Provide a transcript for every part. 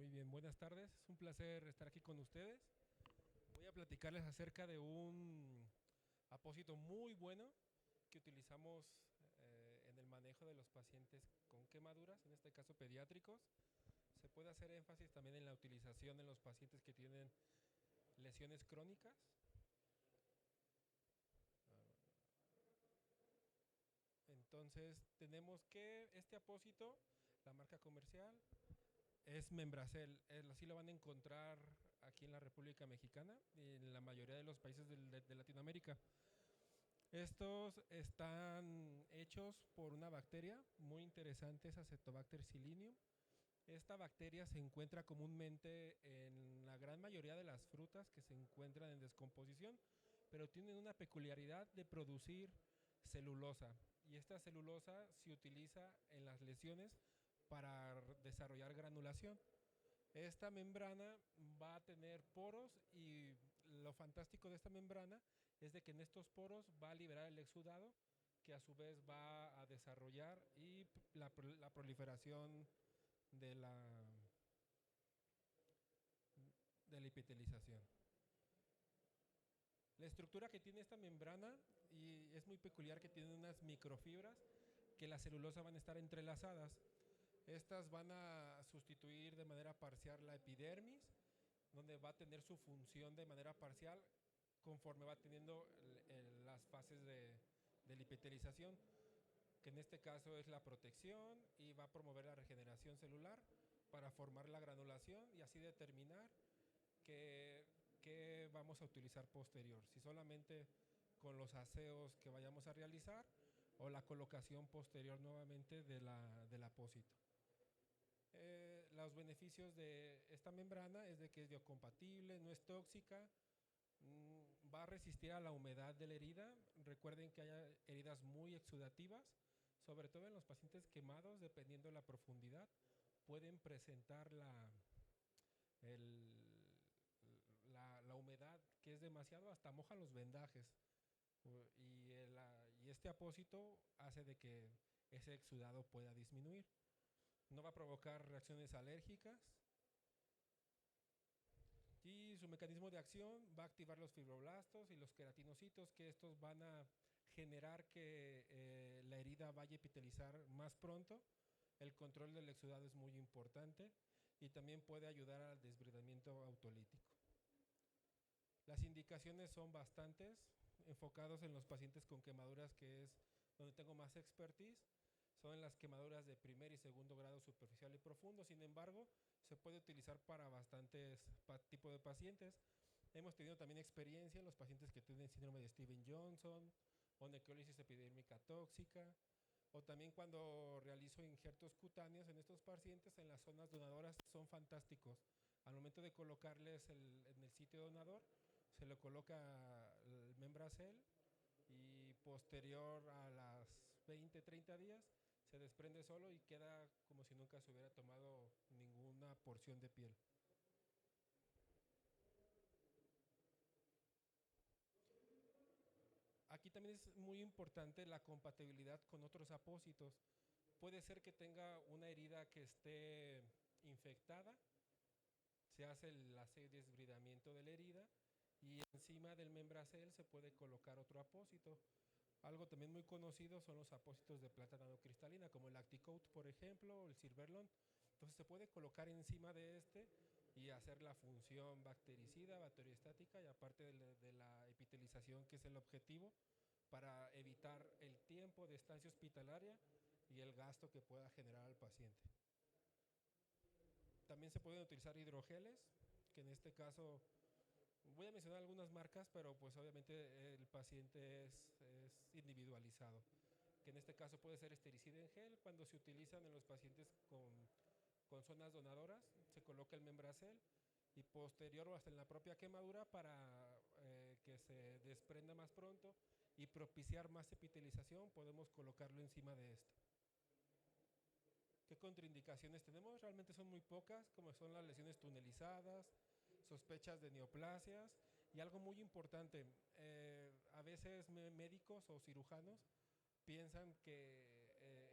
Muy bien, buenas tardes. Es un placer estar aquí con ustedes. Voy a platicarles acerca de un apósito muy bueno que utilizamos en el manejo de los pacientes con quemaduras, en este caso pediátricos. Se puede hacer énfasis también en la utilización en los pacientes que tienen lesiones crónicas. Entonces tenemos que este apósito, la marca comercial, es Membracel. Así lo van a encontrar aquí en la República Mexicana y en la mayoría de los países de Latinoamérica. Estos están hechos por una bacteria muy interesante, es Acetobacter silinium. Esta bacteria se encuentra comúnmente en la gran mayoría de las frutas que se encuentran en descomposición, pero tienen una peculiaridad de producir celulosa. Y esta celulosa se utiliza en las lesiones para desarrollar granulación. Esta membrana va a tener poros y lo fantástico de esta membrana es de que en estos poros va a liberar el exudado que a su vez va a desarrollar y la proliferación de la epitelización. La estructura que tiene esta membrana y es muy peculiar que tiene unas microfibras que la celulosa van a estar entrelazadas. Estas van a sustituir de manera parcial la epidermis, donde va a tener su función de manera parcial conforme va teniendo las fases de lipitelización, que en este caso es la protección y va a promover la regeneración celular para formar la granulación y así determinar qué vamos a utilizar posterior, si solamente con los aseos que vayamos a realizar o la colocación posterior nuevamente del apósito. Los beneficios de esta membrana es de que es biocompatible, no es tóxica, va a resistir a la humedad de la herida. Recuerden que hay heridas muy exudativas, sobre todo en los pacientes quemados, dependiendo de la profundidad, pueden presentar el, la humedad que es demasiado, hasta moja los vendajes. Y este apósito hace de que ese exudado pueda disminuir. No va a provocar reacciones alérgicas. Y su mecanismo de acción va a activar los fibroblastos y los queratinocitos, que estos van a generar que la herida vaya a epitelizar más pronto. El control del exudado es muy importante y también puede ayudar al desbridamiento autolítico. Las indicaciones son bastantes, enfocados en los pacientes con quemaduras, que es donde tengo más expertise. Son en las quemaduras de primer y segundo grado superficial y profundo. Sin embargo, se puede utilizar para bastantes tipos de pacientes. Hemos tenido también experiencia en los pacientes que tienen síndrome de Steven Johnson o necrólisis epidérmica tóxica, o también cuando realizo injertos cutáneos en estos pacientes en las zonas donadoras. Son fantásticos. Al momento de colocarles en el sitio donador, se le coloca el Membracel y posterior a las 20-30 días se desprende solo y queda como si nunca se hubiera tomado ninguna porción de piel. Aquí también es muy importante la compatibilidad con otros apósitos. Puede ser que tenga una herida que esté infectada, se hace el desbridamiento de la herida y encima del Membracel se puede colocar otro apósito. Algo también muy conocido son los apósitos de plata nanocristalina, como el Acticoat, por ejemplo, o el Silverlon. Entonces se puede colocar encima de este y hacer la función bactericida, bacteriostática y aparte de la epitelización, que es el objetivo, para evitar el tiempo de estancia hospitalaria y el gasto que pueda generar al paciente. También se pueden utilizar hidrogeles, que en este caso voy a mencionar algunas marcas, pero pues obviamente el paciente es individualizado, que en este caso puede ser estericida en gel. Cuando se utilizan en los pacientes con zonas donadoras, se coloca el Membracel y posterior o hasta en la propia quemadura para que se desprenda más pronto y propiciar más epitelización, podemos colocarlo encima de esto. ¿Qué contraindicaciones tenemos? Realmente son muy pocas, como son las lesiones tunelizadas, sospechas de neoplasias y algo muy importante, a veces médicos o cirujanos piensan que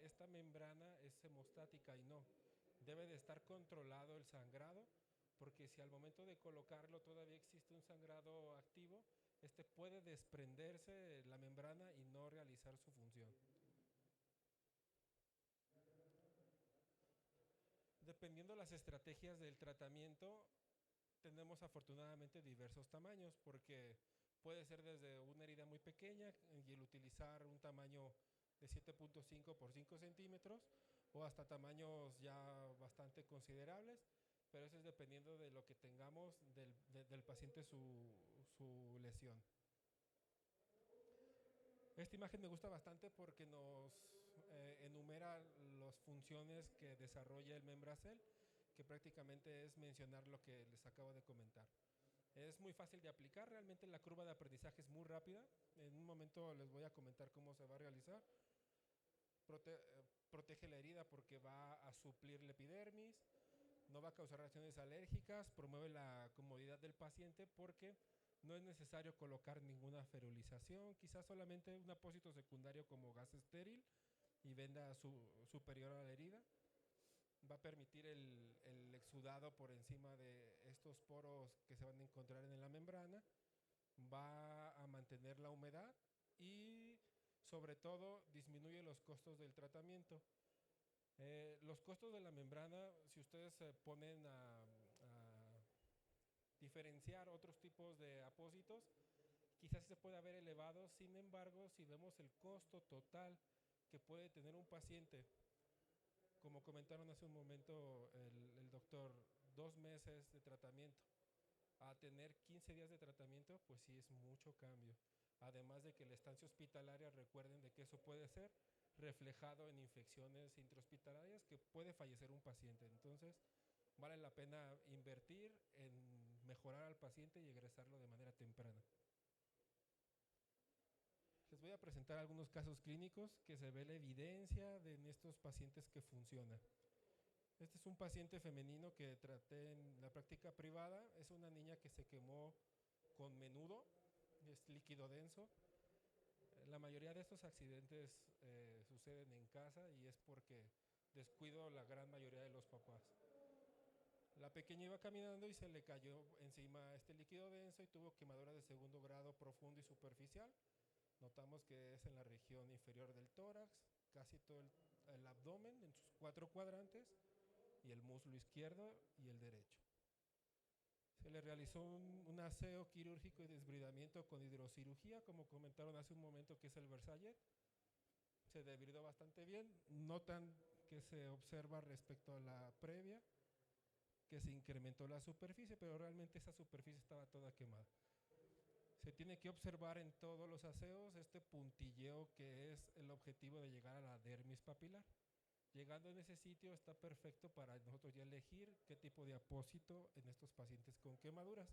esta membrana es hemostática y no. Debe de estar controlado el sangrado, porque si al momento de colocarlo todavía existe un sangrado activo, este puede desprenderse de la membrana y no realizar su función. Dependiendo de las estrategias del tratamiento, tenemos afortunadamente diversos tamaños, porque puede ser desde una herida muy pequeña y el utilizar un tamaño de 7.5 por 5 centímetros o hasta tamaños ya bastante considerables, pero eso es dependiendo de lo que tengamos del paciente su lesión. Esta imagen me gusta bastante porque nos enumera las funciones que desarrolla el membracel, que prácticamente es mencionar lo que les acabo de comentar. Es muy fácil de aplicar, realmente la curva de aprendizaje es muy rápida. En un momento les voy a comentar cómo se va a realizar. Protege la herida porque va a suplir la epidermis, no va a causar reacciones alérgicas, promueve la comodidad del paciente porque no es necesario colocar ninguna ferulización, quizás solamente un apósito secundario como gas estéril y venda superior a la herida. Va a permitir el exudado por encima de estos poros que se van a encontrar en la membrana, va a mantener la humedad y sobre todo disminuye los costos del tratamiento. Los costos de la membrana, si ustedes se ponen a diferenciar otros tipos de apósitos, quizás se pueda ver elevado. Sin embargo, si vemos el costo total que puede tener un paciente, como comentaron hace un momento el doctor, 2 meses de tratamiento a tener 15 días de tratamiento, pues sí es mucho cambio. Además de que la estancia hospitalaria, recuerden de que eso puede ser reflejado en infecciones intrahospitalarias que puede fallecer un paciente. Entonces, vale la pena invertir en mejorar al paciente y egresarlo de manera temprana. Les voy a presentar algunos casos clínicos que se ve la evidencia de en estos pacientes que funciona. Este es un paciente femenino que traté en la práctica privada. Es una niña que se quemó con menudo, es líquido denso. La mayoría de estos accidentes suceden en casa y es porque descuido la gran mayoría de los papás. La pequeña iba caminando y se le cayó encima este líquido denso y tuvo quemadura de segundo grado profundo y superficial. Notamos que es en la región inferior del tórax, casi todo el abdomen en sus 4 cuadrantes y el muslo izquierdo y el derecho. Se le realizó un aseo quirúrgico y desbridamiento con hidrocirugía, como comentaron hace un momento, que es el Versallet. Se debridó bastante bien. Notan que se observa respecto a la previa que se incrementó la superficie, pero realmente esa superficie estaba toda quemada. Se tiene que observar en todos los aseos este puntilleo que es el objetivo de llegar a la dermis papilar. Llegando en ese sitio está perfecto para nosotros ya elegir qué tipo de apósito en estos pacientes con quemaduras.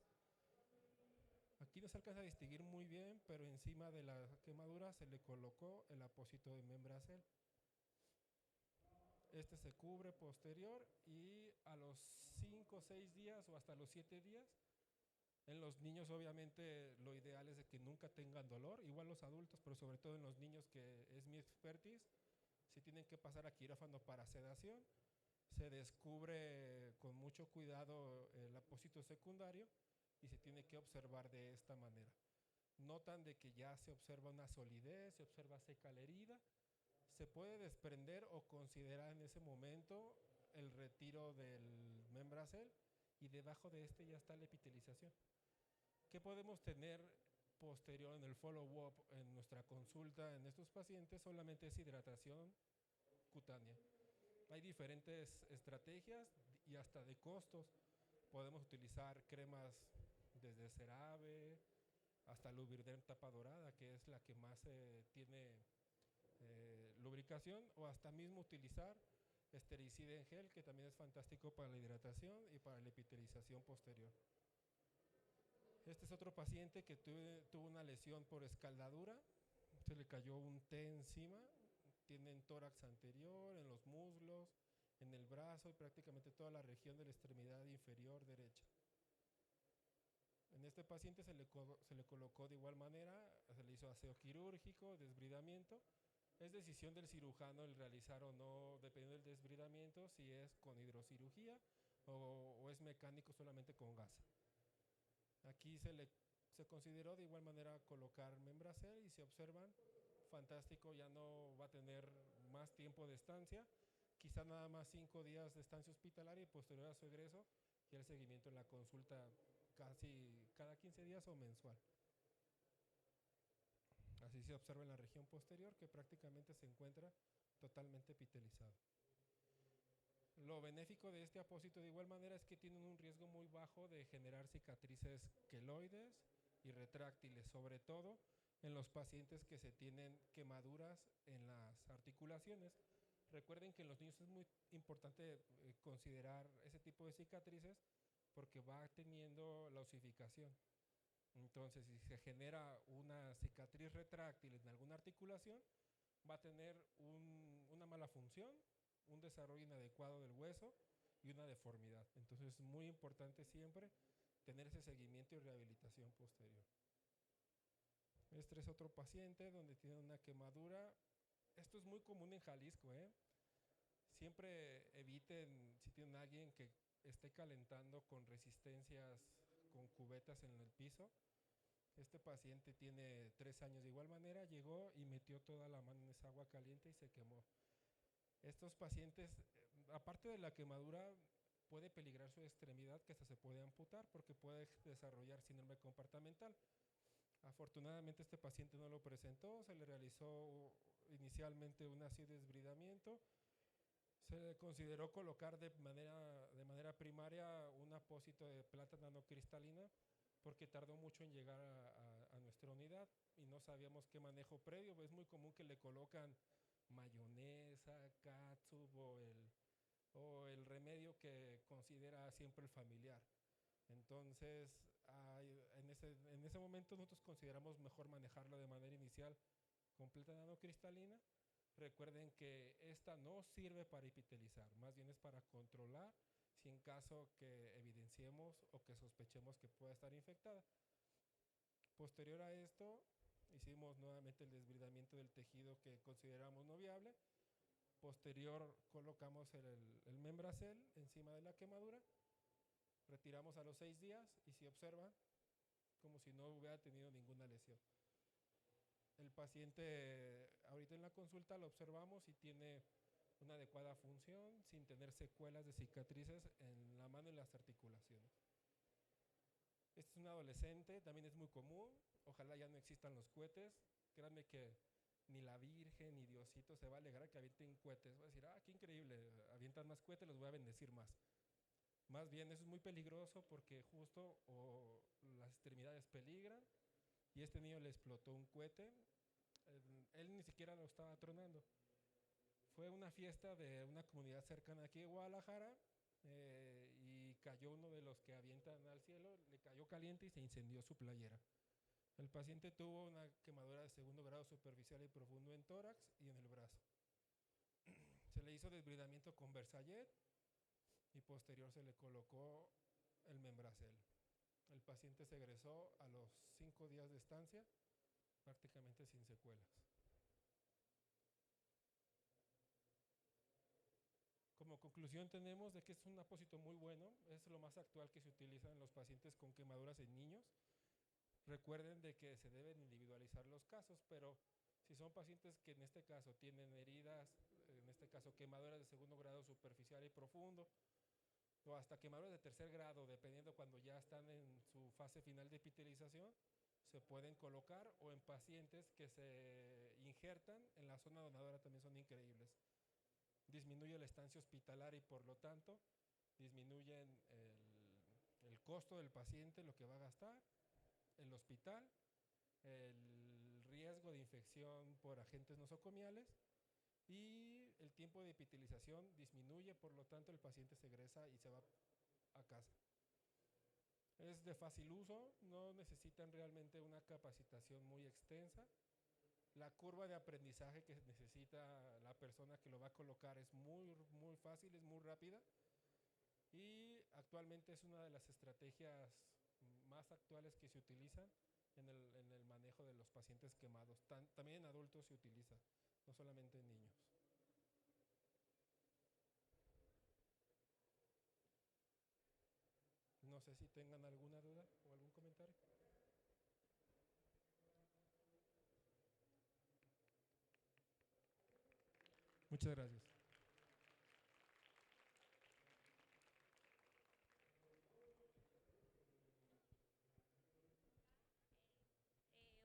Aquí no se alcanza a distinguir muy bien, pero encima de la quemadura se le colocó el apósito de membracel. Este se cubre posterior y a los 5 o 6 días o hasta los 7 días, en los niños obviamente lo ideal es de que nunca tengan dolor, igual los adultos, pero sobre todo en los niños, que es mi expertise, si tienen que pasar a quirófano para sedación. Se descubre con mucho cuidado el apósito secundario y se tiene que observar de esta manera. Notan de que ya se observa una solidez, se observa seca la herida. Se puede desprender o considerar en ese momento el retiro del membracel y debajo de este ya está la epitelización. ¿Qué podemos tener posterior en el follow-up en nuestra consulta en estos pacientes? Solamente es hidratación cutánea. Hay diferentes estrategias y hasta de costos. Podemos utilizar cremas desde CeraVe hasta Lubriderm tapa dorada, que es la que más tiene lubricación, o hasta mismo utilizar estericida en gel, que también es fantástico para la hidratación y para la epitelización posterior. Este es otro paciente que tuvo una lesión por escaldadura, se le cayó un té encima, tiene en tórax anterior, en los muslos, en el brazo y prácticamente toda la región de la extremidad inferior derecha. En este paciente se le colocó de igual manera, se le hizo aseo quirúrgico, desbridamiento. Es decisión del cirujano el realizar o no, dependiendo del desbridamiento, si es con hidrocirugía o es mecánico solamente con gasa. Aquí se consideró de igual manera colocar membracel y si observan, fantástico, ya no va a tener más tiempo de estancia, quizá nada más 5 días de estancia hospitalaria y posterior a su egreso y el seguimiento en la consulta casi cada 15 días o mensual. Así se observa en la región posterior que prácticamente se encuentra totalmente epitelizado. Lo benéfico de este apósito de igual manera es que tienen un riesgo muy bajo de generar cicatrices queloides y retráctiles, sobre todo en los pacientes que se tienen quemaduras en las articulaciones. Recuerden que en los niños es muy importante considerar ese tipo de cicatrices porque va teniendo la osificación. Entonces, si se genera una cicatriz retráctil en alguna articulación, va a tener una mala función, un desarrollo inadecuado del hueso y una deformidad. Entonces, es muy importante siempre tener ese seguimiento y rehabilitación posterior. Este es otro paciente donde tiene una quemadura. Esto es muy común en Jalisco, ¿eh? Siempre eviten, si tienen a alguien que esté calentando con resistencias, con cubetas en el piso. Este paciente tiene 3 años de igual manera, llegó y metió toda la mano en esa agua caliente y se quemó. Estos pacientes, aparte de la quemadura, puede peligrar su extremidad que hasta se puede amputar porque puede desarrollar síndrome compartimental. Afortunadamente este paciente no lo presentó, se le realizó inicialmente un ácido desbridamiento, se le consideró colocar de manera primaria un apósito de plata nanocristalina porque tardó mucho en llegar a nuestra unidad y no sabíamos qué manejo previo. Es muy común que le colocan mayonesa, catsup o el remedio que considera siempre el familiar. Entonces, en ese momento nosotros consideramos mejor manejarlo de manera inicial completa nanocristalina. Recuerden que esta no sirve para epitelizar, más bien es para controlar si en caso que evidenciemos o que sospechemos que pueda estar infectada. Posterior a esto, hicimos nuevamente el desbridamiento del tejido que consideramos no viable. Posterior, colocamos el membracel encima de la quemadura. Retiramos a los 6 días y si observan, como si no hubiera tenido ninguna lesión. El paciente ahorita en la consulta lo observamos y tiene una adecuada función sin tener secuelas de cicatrices en la mano y las articulaciones. Este es un adolescente, también es muy común, ojalá ya no existan los cohetes, créanme que ni la Virgen ni Diosito se va a alegrar que avienten cohetes, va a decir, qué increíble, avientan más cohetes, los voy a bendecir más. Más bien eso es muy peligroso porque justo las extremidades peligran y este niño le explotó un cohete, él ni siquiera lo estaba tronando. Fue una fiesta de una comunidad cercana aquí de Guadalajara y cayó uno de los que avientan al cielo, le cayó caliente y se incendió su playera. El paciente tuvo una quemadura de 2º grado superficial y profundo en tórax y en el brazo. Se le hizo desbridamiento con Versayet y posterior se le colocó el membracel. El paciente se egresó a los 5 días de estancia, prácticamente sin secuelas. Como conclusión tenemos de que es un apósito muy bueno, es lo más actual que se utiliza en los pacientes con quemaduras en niños. Recuerden de que se deben individualizar los casos, pero si son pacientes que en este caso tienen heridas, en este caso quemaduras de 2º grado superficial y profundo, o hasta quemaduras de 3er grado, dependiendo cuando ya están en su fase final de epitelización, se pueden colocar, o en pacientes que se injertan en la zona donadora también son increíbles. Disminuye la estancia hospitalaria y por lo tanto disminuyen el costo del paciente, lo que va a gastar, el hospital, el riesgo de infección por agentes nosocomiales y el tiempo de epitelización disminuye, por lo tanto el paciente se egresa y se va a casa. Es de fácil uso, no necesitan realmente una capacitación muy extensa. La curva de aprendizaje que necesita la persona que lo va a colocar es muy fácil, es muy rápida y actualmente es una de las estrategias más actuales que se utilizan en el manejo de los pacientes quemados. También en adultos se utiliza no solamente en niños. No sé si tengan alguna duda o algún comentario. Muchas gracias.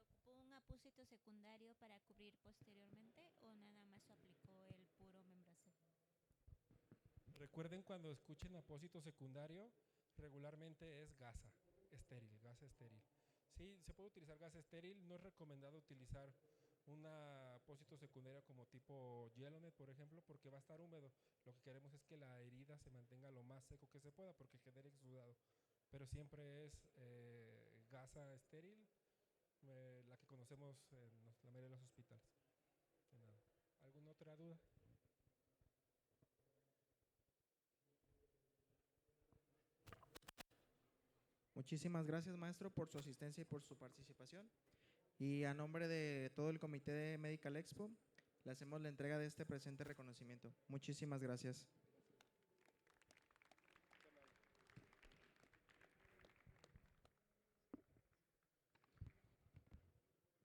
¿Ocupó un apósito secundario para cubrir posteriormente o nada más aplicó el puro membracel? Recuerden cuando escuchen apósito secundario, regularmente es gasa estéril, gasa estéril. Sí, se puede utilizar gasa estéril, no es recomendado utilizar un apósito secundario como tipo Yelonet, por ejemplo, porque va a estar húmedo. Lo que queremos es que la herida se mantenga lo más seco que se pueda porque genera exudado. Pero siempre es gasa estéril, la que conocemos en la mayoría de los hospitales. De nada. ¿Alguna otra duda? Muchísimas gracias, maestro, por su asistencia y por su participación. Y a nombre de todo el comité de Medical Expo, le hacemos la entrega de este presente reconocimiento. Muchísimas gracias.